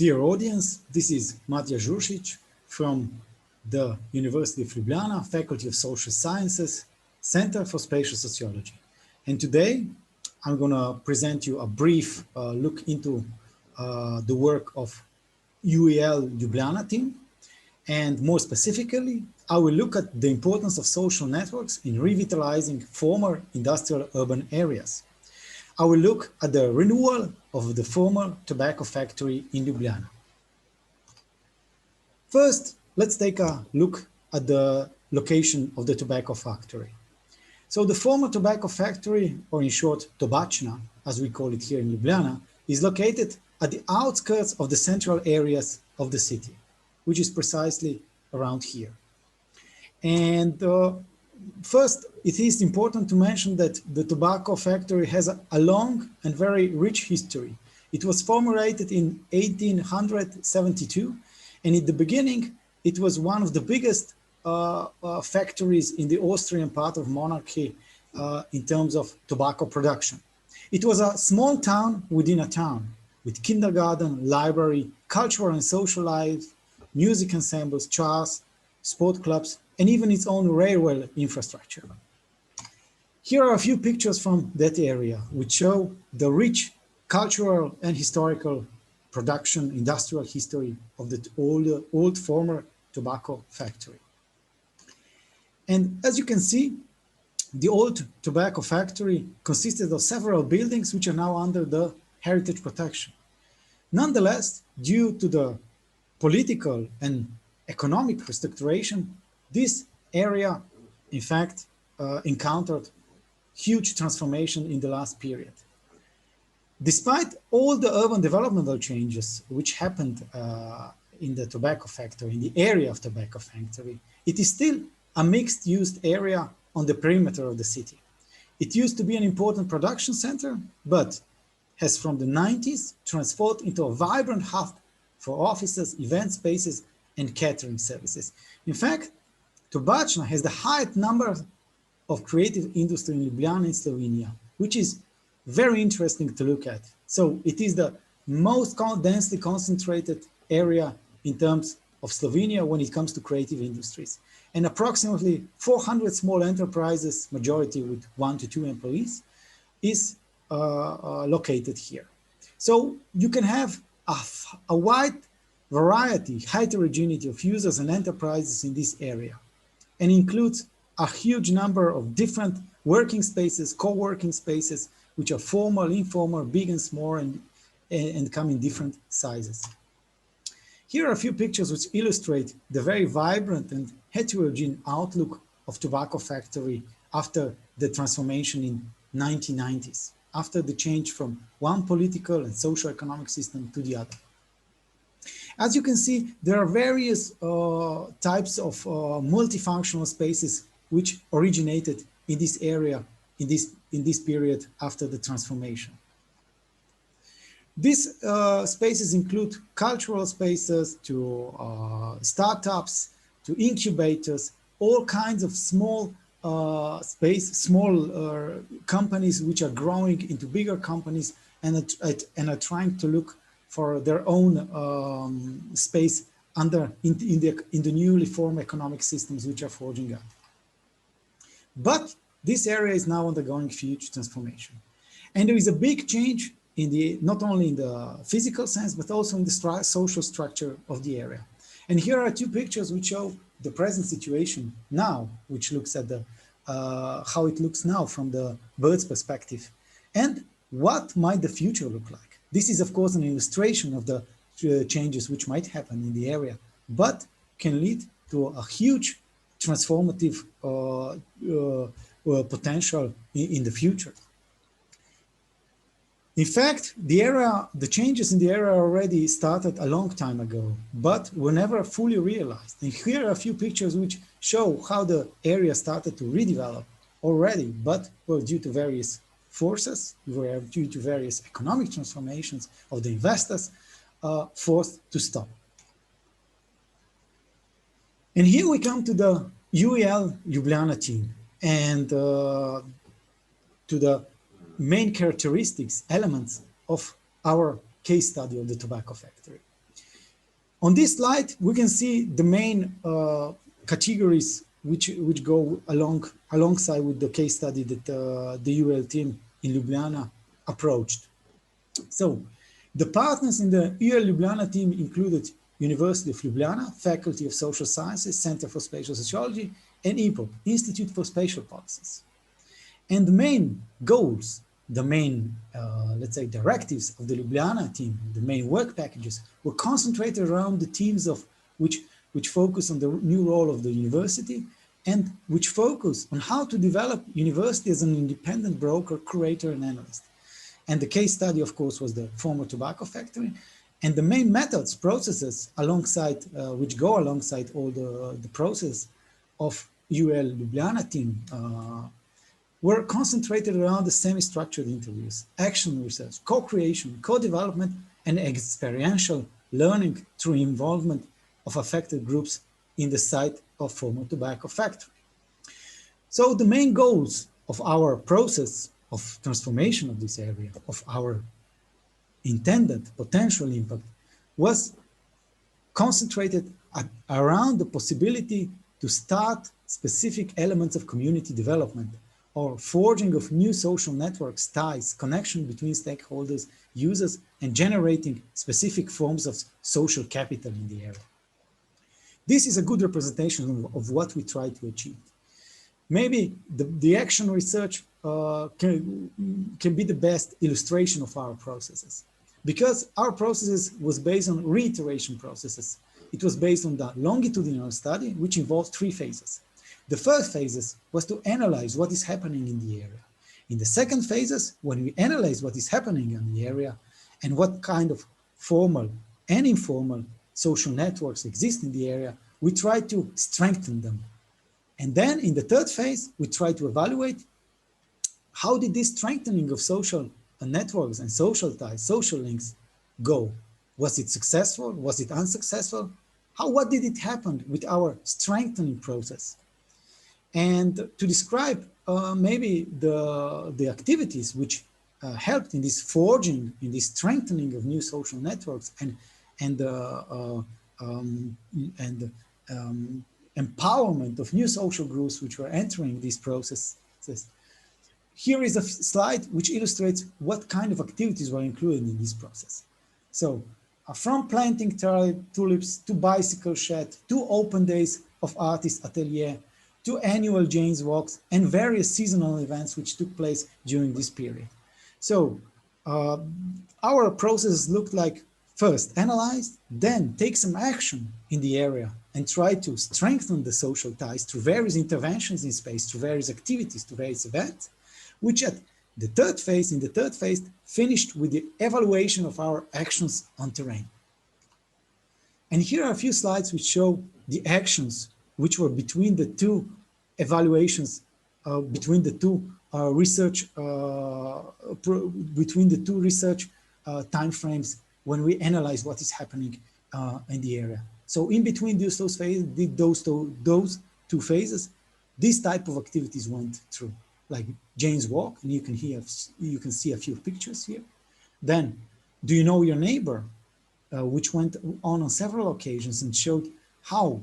dear audience, this is Matija Žuršić from the University of Ljubljana, Faculty of Social Sciences, Center for Spatial Sociology. And today, I'm going to present you a brief look into the work of UEL Ljubljana team. And more specifically, I will look at the importance of social networks in revitalizing former industrial urban areas. I will look at the renewal of the former tobacco factory in Ljubljana. First, let's take a look at the location of the tobacco factory. So the former tobacco factory, or in short, Tobačna, as we call it here in Ljubljana, is located at the outskirts of the central areas of the city, which is precisely around here. And first, it is important to mention that the tobacco factory has a long and very rich history. It was formulated in 1872, and in the beginning, it was one of the biggest factories in the Austrian part of monarchy in terms of tobacco production. It was a small town within a town, with kindergarten, library, cultural and social life, music ensembles, chars, sport clubs, and even its own railway infrastructure. Here are a few pictures from that area, which show the rich cultural and historical production, industrial history of the old former tobacco factory. And as you can see, the old tobacco factory consisted of several buildings which are now under the heritage protection. Nonetheless, due to the political and economic restructuration, this area, in fact, encountered huge transformation in the last period. Despite all the urban developmental changes which happened in the tobacco factory, in the area of tobacco factory, it is still a mixed-use area on the perimeter of the city. It used to be an important production center, but has from the 90s transformed into a vibrant hub for offices, event spaces, and catering services. In fact, Tobačna has the highest number of creative industry in Ljubljana in Slovenia, which is very interesting to look at. So it is the most densely concentrated area in terms of Slovenia when it comes to creative industries. And approximately 400 small enterprises, majority with 1 to 2 employees, is located here. So you can have a wide variety, heterogeneity of users and enterprises in this area, and includes a huge number of different working spaces, co-working spaces, which are formal, informal, big and small, and come in different sizes. Here are a few pictures which illustrate the very vibrant and heterogeneous outlook of tobacco factory after the transformation in 1990s, after the change from one political and socio-economic system to the other. As you can see, there are various types of multifunctional spaces which originated in this area, in this period after the transformation. These spaces include cultural spaces to startups, to incubators, all kinds of small companies which are growing into bigger companies and are trying to look for their own space in the newly formed economic systems which are forging up. But this area is now undergoing huge transformation. And there is a big change in not only in the physical sense, but also in the social structure of the area. And here are 2 pictures which show the present situation now, which looks at how it looks now from the bird's perspective. And what might the future look like? This is, of course, an illustration of the changes which might happen in the area, but can lead to a huge transformative potential in the future. In fact, the changes in the area already started a long time ago, but were never fully realized. And here are a few pictures which show how the area started to redevelop already, but were due to various forces, were due to various economic transformations of the investors, forced to stop. And here we come to the UEL Ljubljana team and to the main characteristics, elements of our case study of the tobacco factory. On this slide, we can see the main categories which go alongside with the case study that the UEL team in Ljubljana approached. So the partners in the UEL Ljubljana team included University of Ljubljana, Faculty of Social Sciences, Center for Spatial Sociology, and IPOP, Institute for Spatial Policies. And the main goals, the main, let's say, directives of the Ljubljana team, the main work packages, were concentrated around the themes of which focus on the new role of the university and which focus on how to develop university as an independent broker, curator, and analyst. And the case study, of course, was the former tobacco factory. And the main methods, processes, alongside, which go alongside all the process of UEL Ljubljana team, were concentrated around the semi-structured interviews, action research, co-creation, co-development, and experiential learning through involvement of affected groups in the site of former tobacco factory. So the main goals of our process of transformation of this area, of our intended potential impact, was concentrated around the possibility to start specific elements of community development or forging of new social networks, ties, connection between stakeholders, users, and generating specific forms of social capital in the area. This is a good representation of what we try to achieve. Maybe the action research can be the best illustration of our processes, because our processes was based on reiteration processes. It was based on the longitudinal study, which involved 3 phases. The first phases was to analyze what is happening in the area. In the second phases, when we analyze what is happening in the area and what kind of formal and informal social networks exist in the area, we try to strengthen them. And then in the third phase, we try to evaluate how did this strengthening of social networks and social ties, social links go? Was it successful? Was it unsuccessful? What did it happen with our strengthening process? And to describe maybe the activities which helped in this forging, in this strengthening of new social networks and empowerment of new social groups which were entering these processes. Here is a slide which illustrates what kind of activities were included in this process. So from planting tulips to bicycle shed, to open days of artist atelier, to annual Jane's walks and various seasonal events which took place during this period. So our processes looked like first analyze, then take some action in the area and try to strengthen the social ties through various interventions in space, through various activities, through various events, which at the third phase, finished with the evaluation of our actions on terrain. And here are a few slides which show the actions which were between the 2 evaluations, between the 2 research timeframes when we analyze what is happening in the area. So in between those 2 phases, this type of activities went through, like Jane's walk, and you can see a few pictures here. Then, do you know your neighbor, which went on several occasions and showed how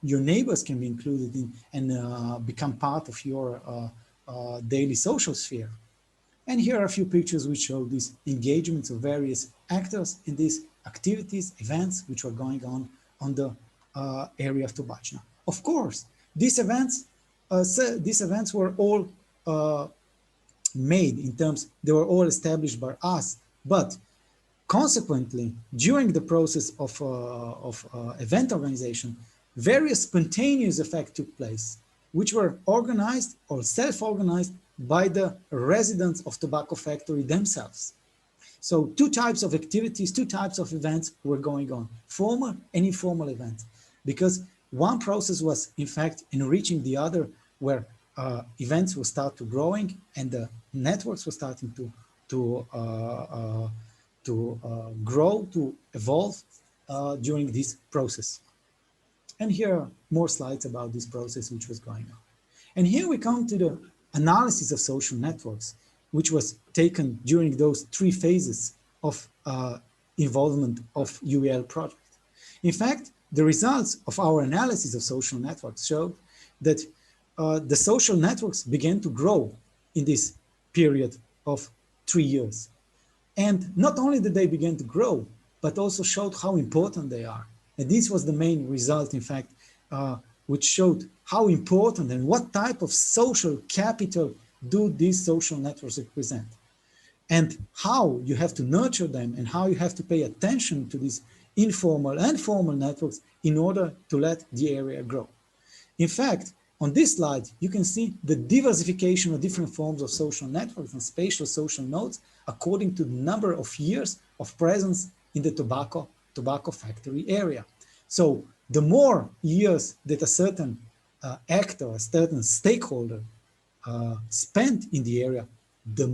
your neighbors can be included in and become part of your daily social sphere. And here are a few pictures which show these engagements of various actors in these activities, events which were going on the area of Ljubljana. Of course, these events were all made in terms, they were all established by us, but consequently, during the process of event organization, various spontaneous effects took place, which were organized or self-organized by the residents of tobacco factory themselves. So 2 types of activities, 2 types of events were going on, formal and informal events, because one process was in fact enriching the other, where events will start to growing and the networks were starting to grow, to evolve during this process. And here are more slides about this process which was going on. And here we come to the analysis of social networks, which was taken during those 3 phases of involvement of UEL project. In fact, the results of our analysis of social networks showed that the social networks began to grow in this period of 3 years. And not only did they begin to grow, but also showed how important they are. And this was the main result, in fact, which showed how important and what type of social capital do these social networks represent, and how you have to nurture them and how you have to pay attention to these informal and formal networks in order to let the area grow. In fact, on this slide, you can see the diversification of different forms of social networks and spatial social nodes according to the number of years of presence in the tobacco factory area. So the more years that a certain actor, a certain stakeholder spent in the area, the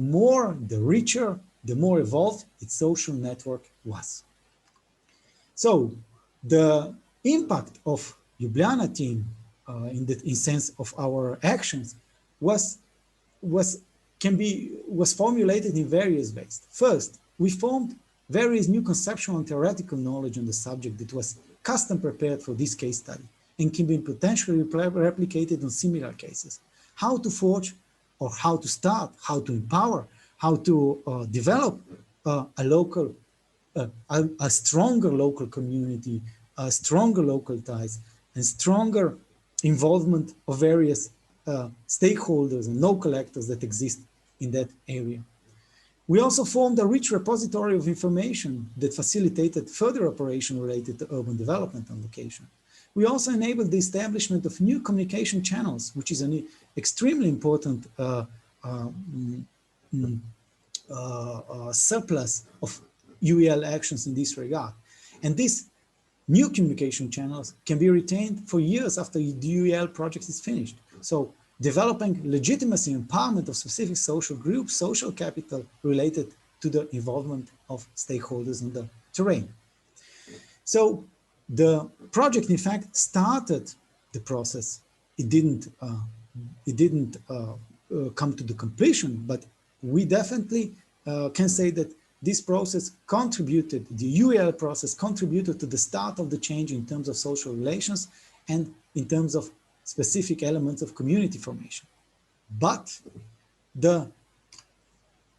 richer, the more evolved its social network was. So the impact of Ljubljana team in sense of our actions was formulated in various ways. First, we formed various new conceptual and theoretical knowledge on the subject that was custom prepared for this case study and can be potentially replicated on similar cases. How to forge or how to start, how to empower, how to develop a stronger local community, stronger local ties, and stronger involvement of various stakeholders and local actors that exist in that area. We also formed a rich repository of information that facilitated further operation related to urban development on location. We also enabled the establishment of new communication channels, which is an extremely important surplus of UEL actions in this regard. And these new communication channels can be retained for years after the UEL project is finished. So developing legitimacy and empowerment of specific social groups, social capital related to the involvement of stakeholders in the terrain. So the project, in fact, started the process. It didn't come to the completion, but we definitely can say that this process contributed, the UEL process contributed to the start of the change in terms of social relations and in terms of specific elements of community formation. But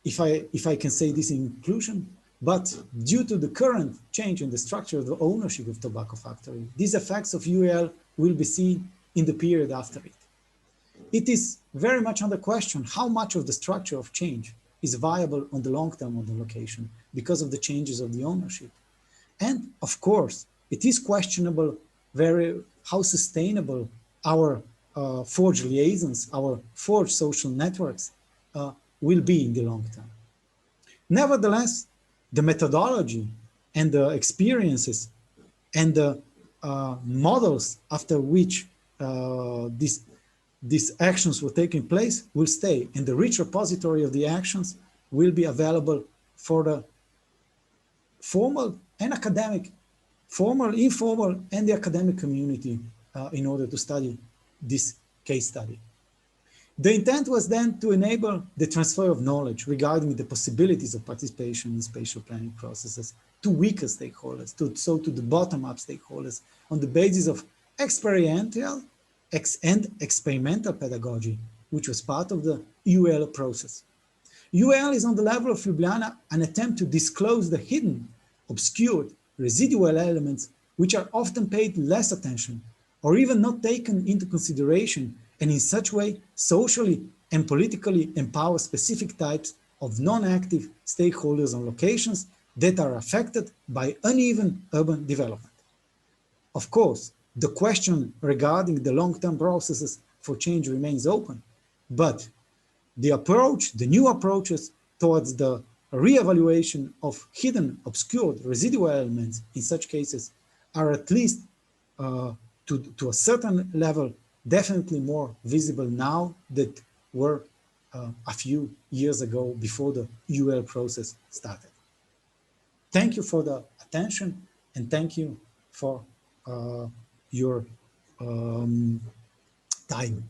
if I can say this in inclusion, but due to the current change in the structure of the ownership of tobacco factory, these effects of UEL will be seen in the period after it. It is very much under question how much of the structure of change is viable on the long term of the location because of the changes of the ownership. And of course, it is questionable how sustainable our forged liaisons, our forged social networks will be in the long term. Nevertheless, the methodology and the experiences and the models after which these actions were taking place will stay, and the rich repository of the actions will be available for the formal and academic, formal, informal, and the academic community in order to study this case study. The intent was then to enable the transfer of knowledge regarding the possibilities of participation in spatial planning processes to weaker stakeholders, to the bottom-up stakeholders, on the basis of experiential and experimental pedagogy, which was part of the UEL process. UEL is on the level of Ljubljana an attempt to disclose the hidden, obscured, residual elements which are often paid less attention or even not taken into consideration, and in such way socially and politically empower specific types of non-active stakeholders on locations that are affected by uneven urban development. Of course, the question regarding the long-term processes for change remains open, but the new approaches towards the re-evaluation of hidden, obscured, residual elements in such cases are at least to a certain level definitely more visible now than were a few years ago before the UEL process started. Thank you for the attention, and thank you for your time.